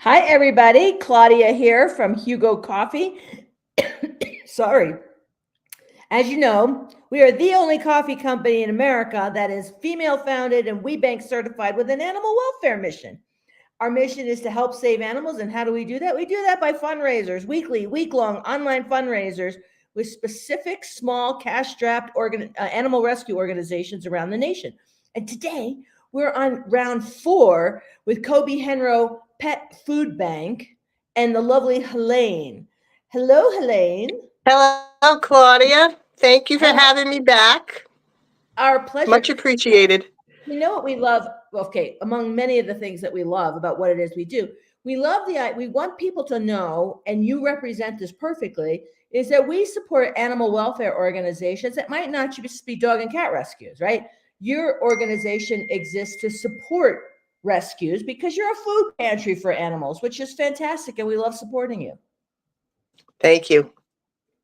Hi, everybody. Claudia here from Hugo Coffee. Sorry. As you know, we are the only coffee company in America that is female founded and We Bank certified with an animal welfare mission. Our mission is to help save animals. And how do we do that? We do that by fundraisers, weekly, week-long online fundraisers with specific small cash-strapped animal rescue organizations around the nation. And today we're on round 4 with Kobe Henro Pet Food Bank and the lovely Helaine. Hello, Helaine. Hello, Claudia. Thank you for How having me back. Our pleasure. Much appreciated. You know what we love? Okay, among many of the things that we love about what it is we do, we want people to know, and you represent this perfectly, is that we support animal welfare organizations that might not just be dog and cat rescues, right? Your organization exists to support rescues because you're a food pantry for animals, which is fantastic, and we love supporting you. Thank you.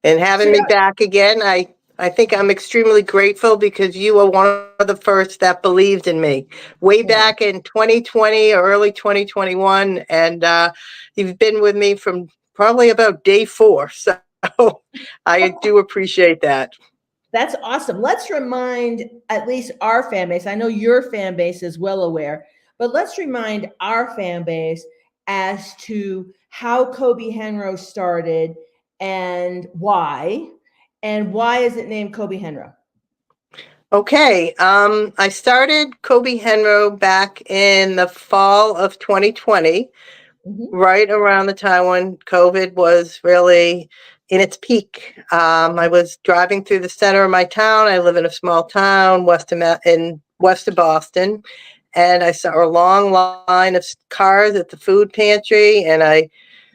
And So having me back again, I think I'm extremely grateful because you were one of the first that believed in me way yeah. back in 2020 or early 2021. And you've been with me from probably about day 4. So I do appreciate that. That's awesome. Let's remind at least our fan base. I know your fan base is well aware, but let's remind our fan base as to how Kobe Henro started and why is it named Kobe Henro? Okay, I started Kobe Henro back in the fall of 2020. Mm-hmm. Right around the time when COVID was really in its peak. I was driving through the center of my town. I live in a small town in west of Boston, and I saw a long line of cars at the food pantry, and I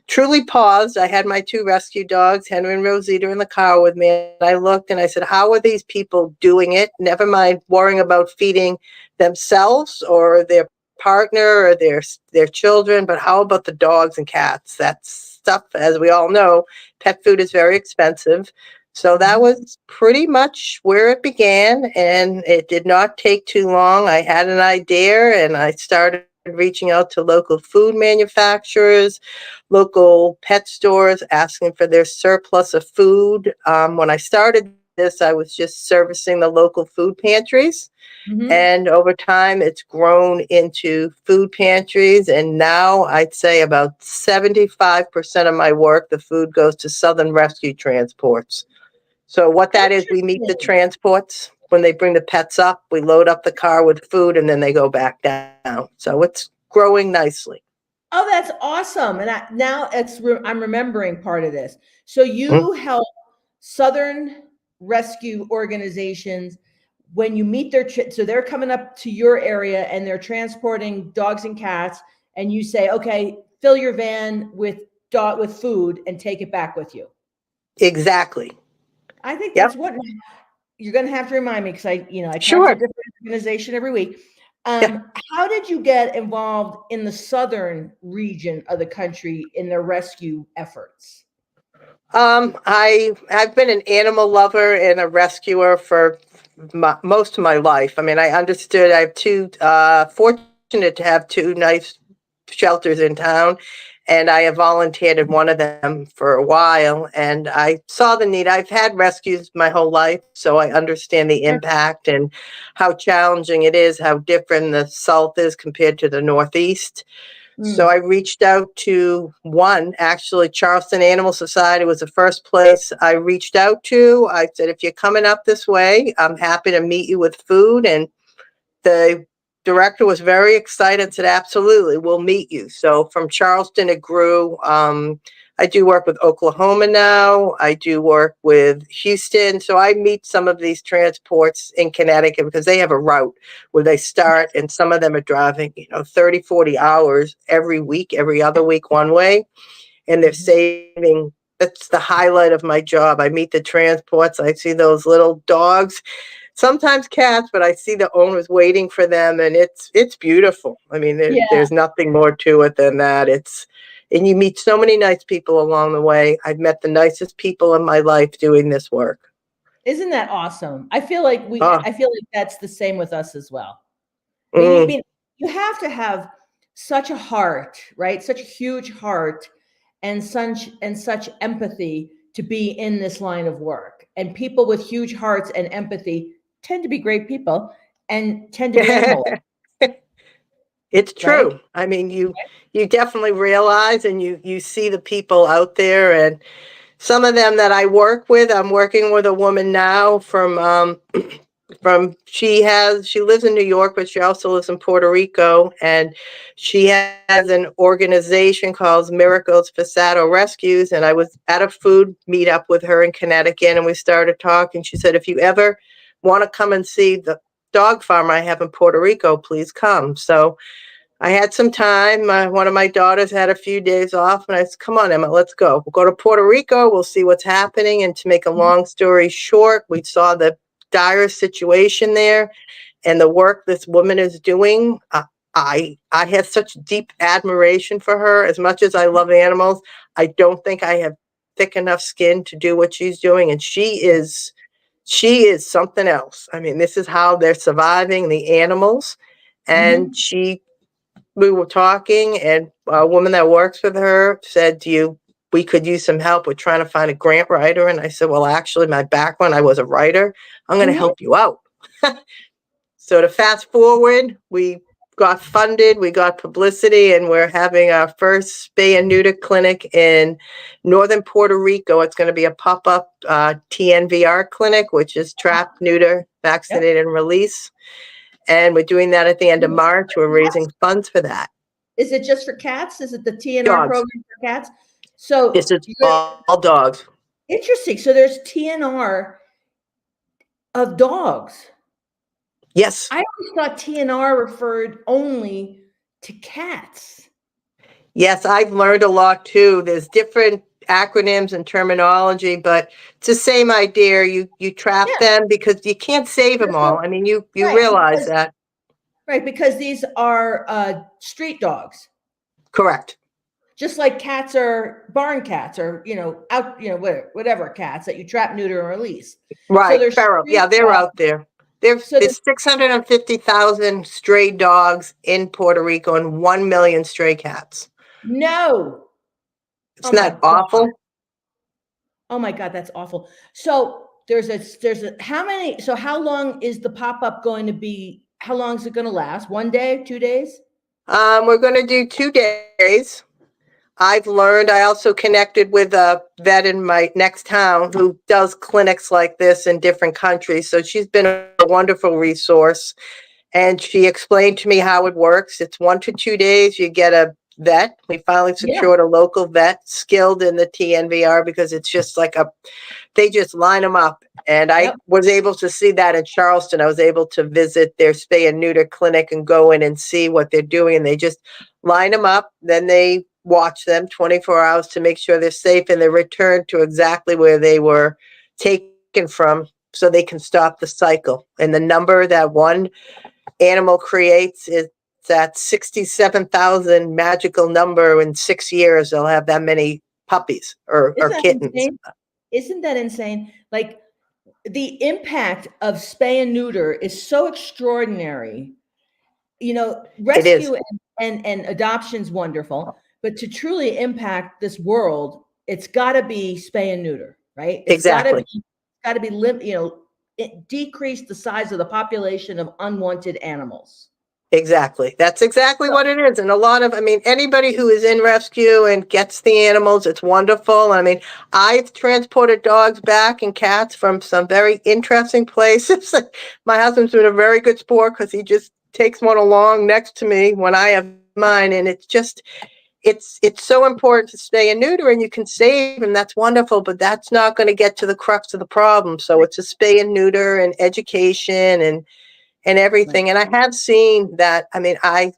truly paused. I had my 2 rescue dogs, Henry and Rosita, in the car with me. And I looked and I said, how are these people doing it? Never mind worrying about feeding themselves or their partner or their children, but how about the dogs and cats? That stuff, as we all know, pet food is very expensive. So that was pretty much where it began, and it did not take too long. I had an idea and I started reaching out to local food manufacturers, local pet stores, asking for their surplus of food. When I started this, I was just servicing the local food pantries. Mm-hmm. And over time, it's grown into food pantries. And now I'd say about 75% of my work, the food goes to Southern Rescue Transports. So what that is, we meet the Interesting. transports when they bring the pets up. We load up the car with food and then they go back down. So it's growing nicely. Oh, that's awesome. And I'm remembering part of this. So you help Southern rescue organizations when you meet so they're coming up to your area and they're transporting dogs and cats, and you say, okay, fill your van with food and take it back with you. Exactly. I think Yep. that's what you're going to have to remind me, because I talk to a Sure. different organization every week. Yeah. How did you get involved in the southern region of the country in their rescue efforts? I've been an animal lover and a rescuer for most of my life. I mean, I understood. I have 2 fortunate to have 2 nice shelters in town, and I have volunteered in one of them for a while. And I saw the need. I've had rescues my whole life, so I understand the impact and how challenging it is, how different the South is compared to the Northeast. So Mm. I reached out to one, actually, Charleston Animal Society was the first place I reached out to. I said, if you're coming up this way, I'm happy to meet you with food. And the director was very excited, said, absolutely, we'll meet you. So from Charleston, it grew. I do work with Oklahoma now. I do work with Houston. So I meet some of these transports in Connecticut because they have a route where they start, and some of them are driving, 30, 40 hours every week, every other week, one way. And they're saving. That's the highlight of my job. I meet the transports. I see those little dogs, sometimes cats, but I see the owners waiting for them, and it's beautiful. I mean, Yeah. there's nothing more to it than that. And you meet so many nice people along the way. I've met the nicest people in my life doing this work. Isn't that awesome? Oh, I feel like that's the same with us as well. I mm, mean, you have to have such a heart, right? Such a huge heart and such empathy to be in this line of work. And people with huge hearts and empathy tend to be great people and tend to be animal, It's right? true. I mean, you definitely realize, and you see the people out there, and some of them that I work with. I'm working with a woman now from she lives in New York, but she also lives in Puerto Rico, and she has an organization called Miracles Fasado Rescues. And I was at a food meetup with her in Connecticut, and we started talking. She said, if you ever want to come and see the dog farm I have in Puerto Rico, please come. So I had some time. One of my daughters had a few days off, and I said, come on, Emma, let's go. We'll go to Puerto Rico. We'll see what's happening. And to make a long story short, we saw the dire situation there and the work this woman is doing. I have such deep admiration for her. As much as I love animals, I don't think I have thick enough skin to do what she's doing. And she is something else. I mean, this is how they're surviving, the animals. And Mhm. we were talking, and a woman that works with her said, we could use some help with trying to find a grant writer. And I said, well, actually, my background, I was a writer. I'm going to Mhm. help you out. So to fast forward, we got funded, we got publicity, and we're having our first spay and neuter clinic in northern Puerto Rico. It's going to be a pop-up TNVR clinic, which is trap, neuter, Yep. vaccinate, and release. And we're doing that at the end of Is it March. We're for cats? raising funds for that. Is it just for cats? Is it the TNR Dogs. program for cats? So This is you're all dogs. interesting. So there's TNR of dogs. Yes. I always thought TNR referred only to cats. Yes, I've learned a lot too. There's different acronyms and terminology, but it's the same idea. You trap Yeah. them because you can't save them all. So I mean, you right, realize that. because these are street dogs. Correct. Just like cats are barn cats or out whatever cats that you trap, neuter, and release. So Right. they're Feral. Yeah, street they're dogs. out there. There's So the there's 650,000 stray dogs in Puerto Rico and 1 million stray cats. no. Oh Isn't my that god. awful? Oh my god, that's awful. So there's a how many? So how long is the pop up going to be? How long is it going to last? 1 day, 2 days? We're going to do 2 days. I've learned, I also connected with a vet in my next town who does clinics like this in different countries. So she's been a wonderful resource. And she explained to me how it works. It's 1 to 2 days. You get a vet. We finally Yeah. secured a local vet skilled in the TNVR because it's just like they just line them up. And I Yep. was able to see that in Charleston. I was able to visit their spay and neuter clinic and go in and see what they're doing. And they just line them up. Then they watch them 24 hours to make sure they're safe, and they're returned to exactly where they were taken from so they can stop the cycle. And the number that one animal creates is that 67,000 magical number. In 6 years they'll have that many puppies or Isn't that kittens. insane? Isn't that insane? Like the impact of spay and neuter is so extraordinary. It is. Rescue and adoption's wonderful, but to truly impact this world, it's got to be spay and neuter, right? It's Exactly. got to be decrease the size of the population of unwanted animals. Exactly. That's exactly So, what it is. And a lot of, I mean, anybody who is in rescue and gets the animals, it's wonderful. I mean, I've transported dogs back and cats from some very interesting places. My husband's been a very good sport because he just takes one along next to me when I have mine. And it's so important to spay and neuter, and you can save, and that's wonderful, but that's not going to get to the crux of the problem. So it's a spay and neuter and education and right. everything. And I have seen that. I mean, I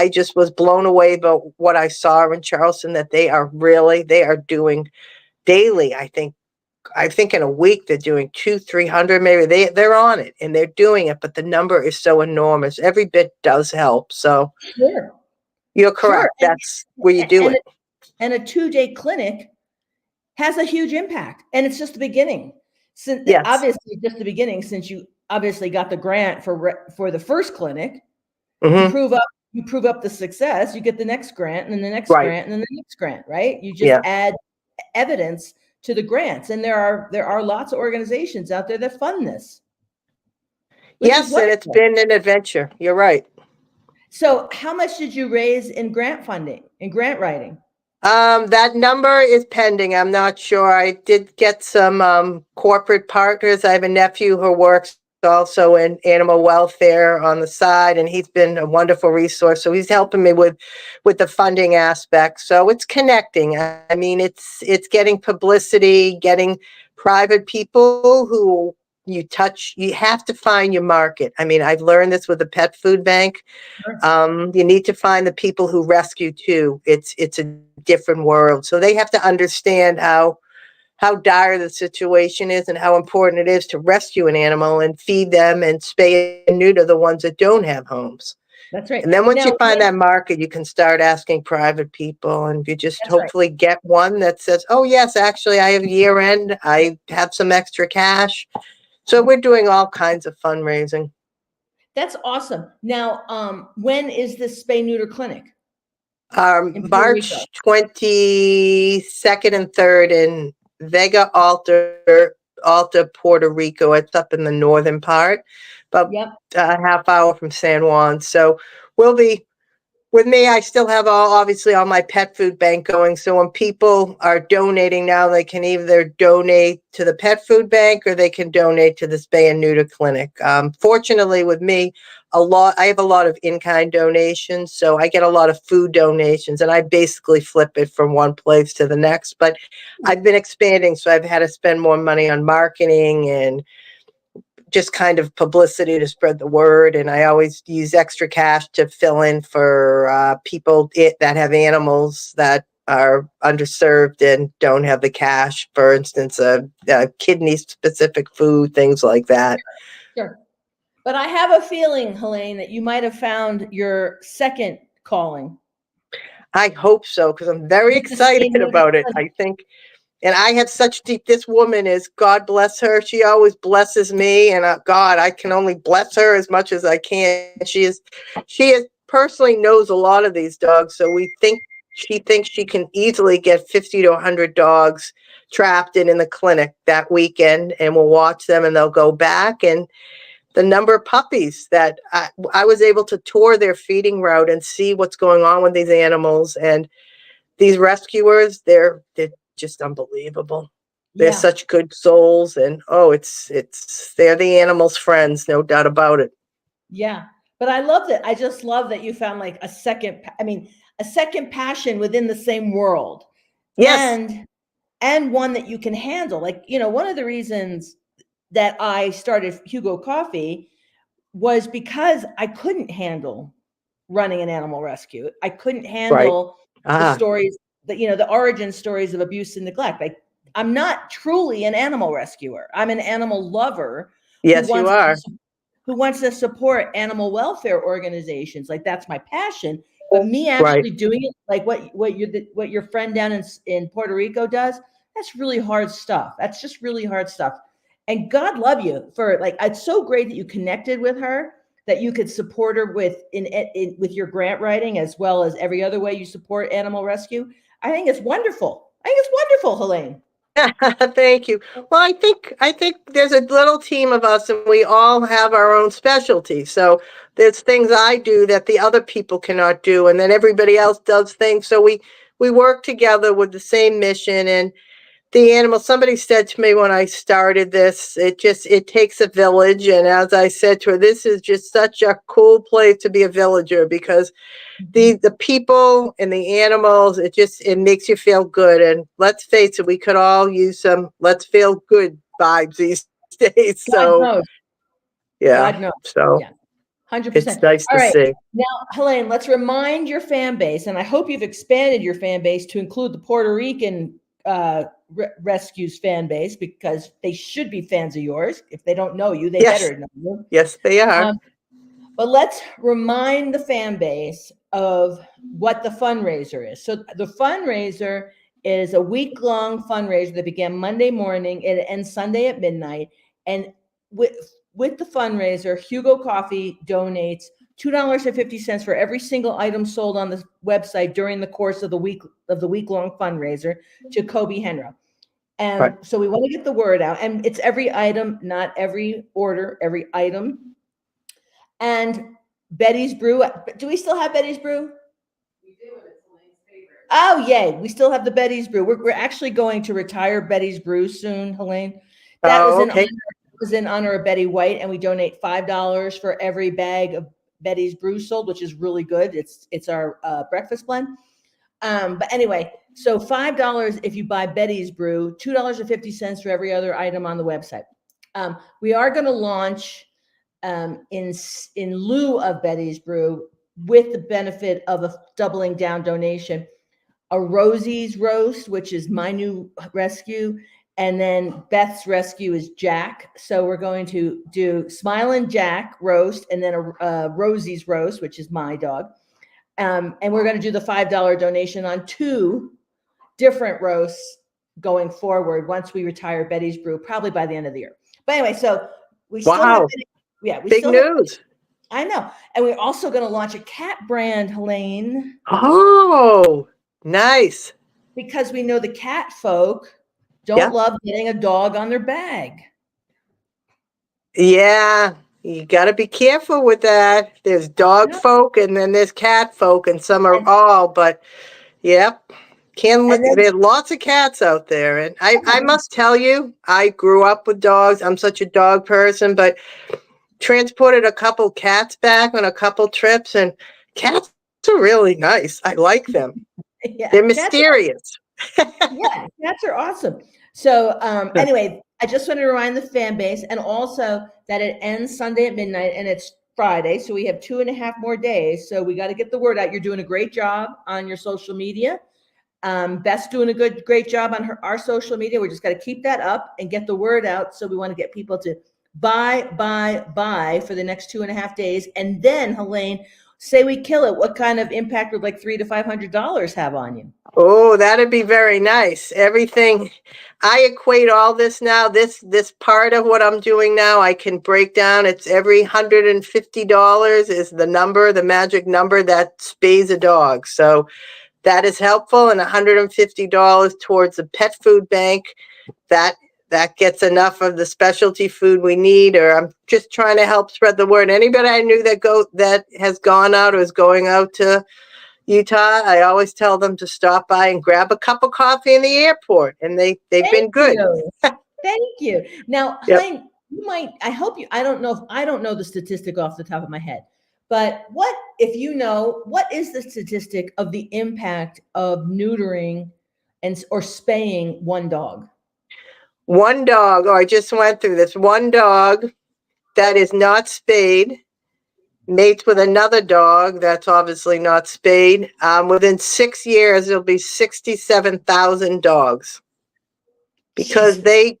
just was blown away by what I saw in Charleston, that they are doing daily. I think in a week they're doing 200-300, maybe they're on it and they're doing it, but the number is so enormous. Every bit does help. So Sure. you're Sure. correct. That's where you do And, it. and a 2 day clinic has a huge impact. And it's just the beginning. Since Yes. obviously just the beginning, since you obviously got the grant for the first clinic to Hmm. prove up you prove up the success, you get the next grant and then the next Right. grant and then the next grant, right? You just Yeah. add evidence to the grants. And there are lots of organizations out there that fund this, which is Yes, and it's wonderful. been an adventure. You're right. So how much did you raise in grant funding, in grant writing? That number is pending. I'm not sure. I did get some corporate partners. I have a nephew who works also in animal welfare on the side, and he's been a wonderful resource. So he's helping me with the funding aspect. So it's connecting. I mean, it's getting publicity, getting private people who you touch. You have to find your market. I mean, I've learned this with the pet food bank. You need to find the people who rescue too. It's a different world. So they have to understand how dire the situation is and how important it is to rescue an animal and feed them and spay and neuter the ones that don't have homes. That's right. And then once Now, you find that market, you can start asking private people, and you just that's right. hopefully get one that says, oh yes, actually I have year end, I have some extra cash. So we're doing all kinds of fundraising. That's awesome. Now, when is this spay neuter clinic in Puerto Rico? March 22nd and 3rd in Vega Alta, Puerto Rico. It's up in the northern part, about Yep. a half hour from San Juan. So we'll be, with me, I still have obviously all my pet food bank going. So when people are donating now, they can either donate to the pet food bank or they can donate to the spay and neuter clinic. Fortunately with me, I have a lot of in-kind donations. So I get a lot of food donations, and I basically flip it from one place to the next. But I've been expanding, so I've had to spend more money on marketing and just kind of publicity to spread the word. And I always use extra cash to fill in for people that have animals that are underserved and don't have the cash. For instance, kidney specific food, things like that. Sure. But I have a feeling, Helaine, that you might have found your second calling. I hope so, because I'm very With the spay excited neuter about it. clinic. I think, and I have such deep, this woman is, God bless her. She always blesses me, and God, I can only bless her as much as I can. She is personally knows a lot of these dogs. So she thinks she can easily get 50 to 100 dogs trapped in the clinic that weekend, and we'll watch them and they'll go back. And the number of puppies that I was able to tour their feeding route and see what's going on with these animals. And these rescuers, they're just unbelievable. They're Yeah. such good souls, and they're the animals' friends, no doubt about it. Yeah. But I love that. I just love that you found like a second passion within the same world. Yes, And one that you can handle. Like, one of the reasons that I started Hugo Coffee was because I couldn't handle running an animal rescue. I couldn't right. handle the Ah, stories that, the origin stories of abuse and neglect. I'm not truly an animal rescuer. I'm an animal lover who yes, you wants are. who wants to support animal welfare organizations. Like, that's my passion. But me Right. actually doing it, like what your friend down in Puerto Rico does, that's really hard stuff. That's just really hard stuff. And God love you for, like, it's so great that you connected with her, that you could support her with with your grant writing, as well as every other way you support animal rescue. I think it's wonderful. I think it's wonderful, Helaine. Thank you. Well, I think there's a little team of us, and we all have our own specialty. So there's things I do that the other people cannot do, and then everybody else does things. So we work together with the same mission. And the animal, somebody said to me when I started this, it takes a village. And as I said to her, this is just such a cool place to be a villager, because the people and the animals, it makes you feel good. And let's face it, we could all use some let's feel good vibes these days. God So knows. yeah, God knows. so Yeah. it's 100%. nice All to right. see. Now, Helaine, let's remind your fan base, and I hope you've expanded your fan base to include the Puerto Rican rescues fan base, because they should be fans of yours. If they don't know you, they Yes, better know you. yes, they are. But let's remind the fan base of what the fundraiser is. So the fundraiser is a week-long fundraiser that began Monday morning and it ends Sunday at midnight. And with the fundraiser, Hugo Coffee donates $2.50 for every single item sold on the website during the course of the week-long fundraiser to Kobe Henro. And Right. so we want to get the word out, and it's every item, not every order, every item. And Betty's Brew. Do we still have Betty's Brew? We do, and it's Elaine's favorite. Oh, yay. We still have the Betty's Brew. We're actually going to retire Betty's Brew soon, Helaine. That was okay. in honor of Betty White, and we donate $5 for every bag of Betty's Brew sold, which is really good. It's our breakfast blend. But anyway, so $5 if you buy Betty's Brew, $2.50 for every other item on the website. We are going to launch in lieu of Betty's Brew, with the benefit of a doubling down donation, a Rosie's roast, which is my new rescue, and then Beth's rescue is Jack. So we're going to do Smilin' Jack roast, and then a Rosie's roast, which is my dog. And we're going to do the $5 donation on 2 different roasts going forward once we retire Betty's Brew, probably by the end of the year. But anyway, so we still have big news. I know. And we're also going to launch a cat brand, Helaine. Oh, nice. Because we know the cat folk don't love getting a dog on their bag. Yeah, you got to be careful with that. There's dog folk, and then there's cat folk, and some are all, but yep. There's lots of cats out there. And I must tell you, I grew up with dogs. I'm such a dog person, but transported a couple cats back on a couple trips, and cats are really nice. I like them. Yeah, they're mysterious. Yeah, cats are awesome. So anyway, I just want to remind the fan base, and also that it ends Sunday at midnight and it's Friday. So we have 2.5 more days. So we got to get the word out. You're doing a great job on your social media. Beth's doing a great job on our social media. We just got to keep that up and get the word out. So we want to get people to buy for the next 2.5 days. And then, Helaine, say we kill it. What kind of impact would like $300 to $500 have on you? Oh, that'd be very nice. Everything, I equate all this now. This part of what I'm doing now, I can break down. It's every $150 is the number, the magic number that spays a dog. So that is helpful, and $150 towards the pet food bank. That gets enough of the specialty food we need. Or I'm just trying to help spread the word. Anybody I knew that has gone out or is going out to Utah, I always tell them to stop by and grab a cup of coffee in the airport, and they've been good. Thank you. Now, Helaine, you might. I don't know the statistic off the top of my head. But what is the statistic of the impact of neutering or spaying one dog? One dog, I just went through this. One dog that is not spayed mates with another dog that's obviously not spayed. Within 6 years, there'll be 67,000 dogs, because they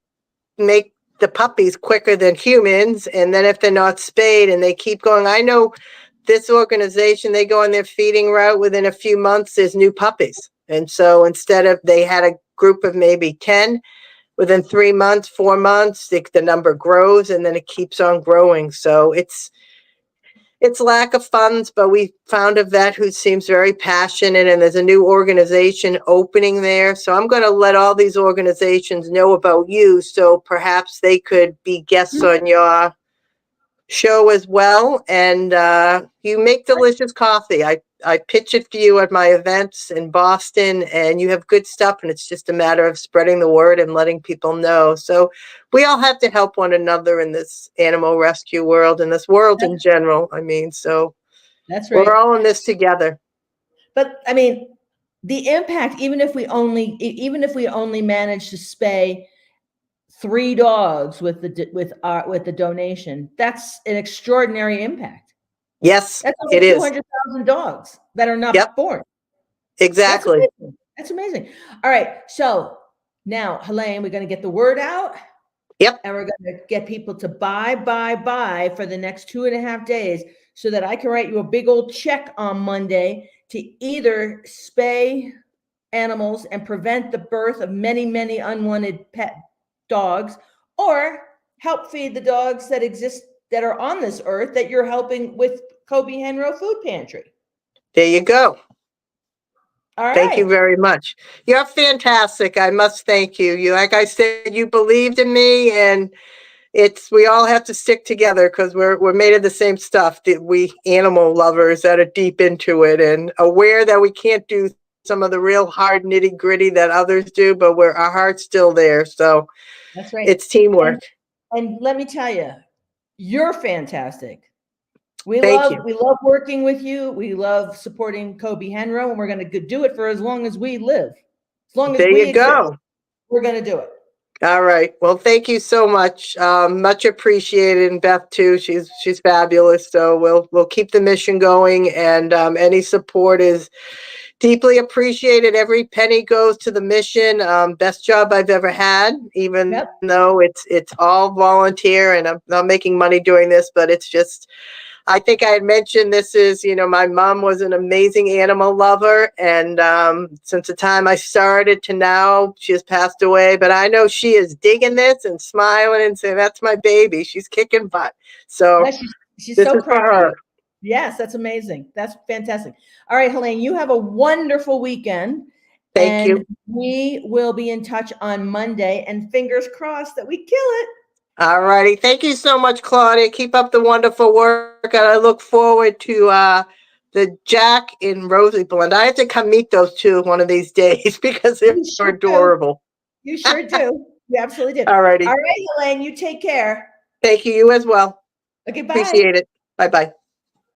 make the puppies quicker than humans. And then if they're not spayed and they keep going, I know this organization, they go on their feeding route, within a few months, there's new puppies. And so instead of, they had a group of maybe 10, within 3 months, 4 months, the number grows, and then it keeps on growing. So it's lack of funds, but we found a vet who seems very passionate, and there's a new organization opening there. So I'm going to let all these organizations know about you, so perhaps they could be guests on your show as well. And you make delicious coffee. I pitch it for you at my events in Boston, and you have good stuff, and it's just a matter of spreading the word and letting people know. So we all have to help one another in this animal rescue world, and this world in general. I mean, so that's right. We're all in this together. But I mean, the impact, even if we only manage to spay 3 dogs with the donation, that's an extraordinary impact. Yes, that's over 200,000 dogs that are not born. Exactly. That's amazing. All right. So now, Helaine, we're going to get the word out. Yep. And we're going to get people to buy for the next 2.5 days, so that I can write you a big old check on Monday to either spay animals and prevent the birth of many, many unwanted pet dogs, or help feed the dogs that exist, that are on this earth, that you're helping with Kobe Henro Food Pantry. There you go. All right. Thank you very much. You're fantastic. I must thank you. You, like I said, you believed in me, and we all have to stick together because we're made of the same stuff. We animal lovers that are deep into it and aware that we can't do some of the real hard nitty gritty that others do, but our heart's still there. So That's right. it's teamwork. And let me tell you, you're fantastic. We Thank you. love working with you. We love supporting Kobe Henro, and we're going to do it for as long as we live. As long as There we you exist, go. we're going to do it. All right. Well, thank you so much. Much appreciated. And Beth too. She's fabulous. So we'll keep the mission going, and any support is deeply appreciated. Every penny goes to the mission. Best job I've ever had, even though it's all volunteer and I'm not making money doing this, but it's just, I think I had mentioned this is, my mom was an amazing animal lover. And since the time I started to now, she has passed away, but I know she is digging this and smiling and saying, that's my baby. She's kicking butt. So she's this so is for proud of her. you. Yes, that's amazing. That's fantastic. All right, Helaine, you have a wonderful weekend. Thank you. We will be in touch on Monday, and fingers crossed that we kill it. All righty. Thank you so much, Claudia. Keep up the wonderful work. And I look forward to the Jack and Rosie blend. I have to come meet those two one of these days because they're adorable. You sure do. You absolutely do. All righty. All right, Helaine, you take care. Thank you. You as well. Okay, bye. Appreciate it. Bye-bye.